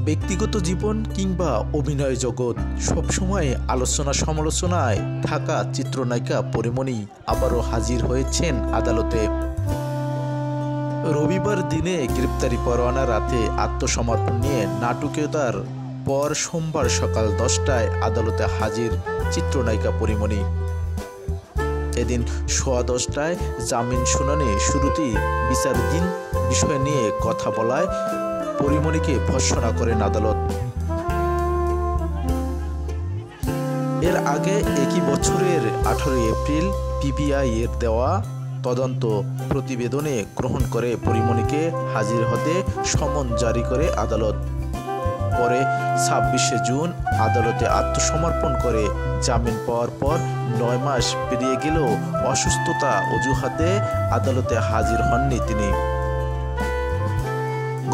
ব্যক্তিগত জীবন কিংবা অভিনয় জগৎ সবসময় আলোচনা সমালোচনায় থাকা চিত্রনায়িকা পরিমণি আবারও হাজির হয়েছেন আদালতে। রবিবার দিনে গ্রেপ্তারি পরোয়ানা রাতে আত্মসমর্পণ নিয়ে নাটকীয়তার পর সোমবার সকাল 10টায় আদালতে হাজির চিত্রনায়িকা পরিমণি। এদিন সোয়া 10টায় জামিন শুনানি শুরুতেই বিচারাধীন বিষয় নিয়ে কথা বলায় পরিমণিকে ভর্ৎসনা করেন আদালত। এর আগে একই বছরের 18 এপ্রিল পিবিআই এর দেওয়া তদন্ত প্রতিবেদনে গ্রহণ করে পরিমণিকে হাজির হতে সমন জারি করে আদালত। পরে 26শে জুন আদালতে আত্মসমর্পণ করে জামিন পাওয়ার পর 9 মাস পেরিয়ে গেলেও অসুস্থতা অজুহাতে আদালতে হাজির হননি তিনি।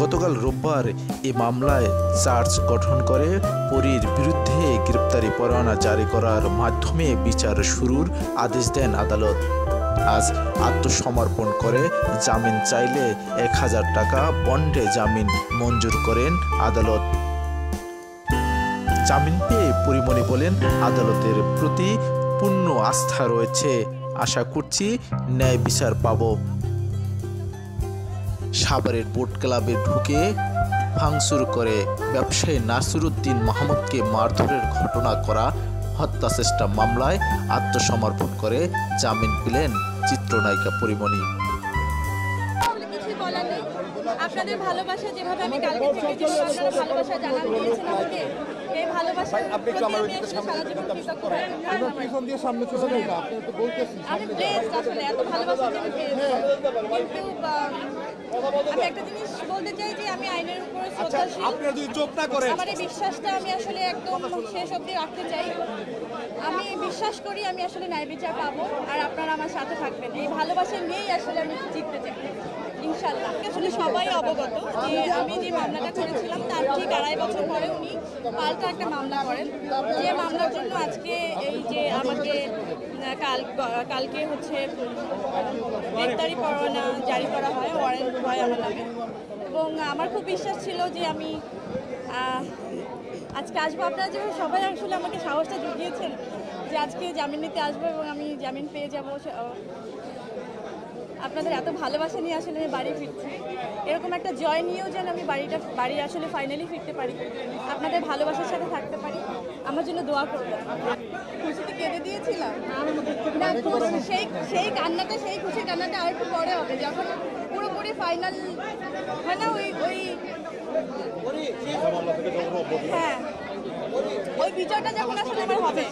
গতকাল রোববার এ মামলায় চার্জ গঠন করে পরীর বিরুদ্ধে গ্রেপ্তারি পরোয়ানা জারি করার মাধ্যমে বিচার শুরুর আদেশ দেন আদালত। আজ আত্মসমর্পণ করে জামিন চাইলে 1000 টাকা বন্ডে জামিন মঞ্জুর করেন আদালত। জামিন পেয়ে পরিমণি বলেন, আদালতের প্রতি পূর্ণ আস্থা রয়েছে, আশা করছি ন্যায় বিচার পাব। সাভারের বোট ক্লাবে ঢুকে ভাঙচুর করে ব্যবসায়ী নাসিরউদ্দিন মাহমুদকে মারধরের ঘটনা করা হত্যা চেষ্টা মামলায় আত্মসমর্পণ করে জামিন পেলেন চিত্রনায়িকা পরিমণি। আপনাদের ভালোবাসা যেভাবে আমি কালকে থেকে আপনারা ভালোবাসা জানান দিয়েছেন আমাকে, এই ভালোবাসা সারা জীবন কৃতজ্ঞ। আমি প্লেস আসলে এত ভালোবাসা যে আমি পেয়েছি, কিন্তু আমি একটা জিনিস বলতে চাই যে আমি আইনের উপরে শ্রদ্ধাশীল। আমার এই বিশ্বাসটা আমি আসলে একদম শেষ অবধি রাখতে চাই। আমি বিশ্বাস করি আমি আসলে ন্যায় বিচার পাবো, আর আপনারা আমার সাথে থাকবেন। এই ভালোবাসা নিয়েই আসলে আমি জিততে চাই ইনশাল্লাহ। আসলে সবাই অবগত যে আমি যে মামলাটা করেছিলাম তার ঠিক 2.5 বছর পরে উনি পাল্টা একটা মামলা করেন, যে মামলার জন্য আজকে এই যে আমাকে কালকে হচ্ছে গ্রেপ্তারি পরোয়ানা জারি করা হয়, ওয়ারেন্ট হয় আমার নামে। এবং আমার খুব বিশ্বাস ছিল যে আমি আজকে আসবো। আপনারা যেভাবে সবাই আসলে আমাকে সাহসটা জুগিয়েছেন যে আজকে জামিন নিতে আসবো এবং আমি জামিন পেয়ে যাবো, আপনাদের এত ভালোবাসা নিয়ে আসলে আমি বাড়ি ফিরছি। এরকম একটা জয় নিয়েও যেন আমি বাড়ি আসলে ফাইনালি ফিরতে পারি, আপনাদের ভালোবাসার সাথে থাকতে পারি, আমার জন্য দোয়া করবেন। খুশিতে কেঁদে দিয়েছিলাম না, সেই কান্নাটা, সেই খুশির কান্নাটা আর একটু পরে হবে, যখন পুরোপুরি ফাইনাল হয় না, হ্যাঁ ওই বিচারটা যখন আসলে আমার হবে।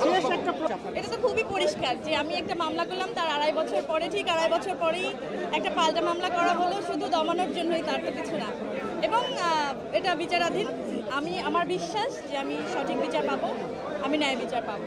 এটা তো খুবই পরিষ্কার যে আমি একটা মামলা করলাম, তার 2.5 বছর পরে, ঠিক 2.5 বছর পরেই একটা পাল্টা মামলা করা হলো শুধু দমানোর জন্যই, তার তো কিছু না। এবং এটা বিচারাধীন। আমার বিশ্বাস যে আমি সঠিক বিচার পাবো, আমি ন্যায় বিচার পাবো।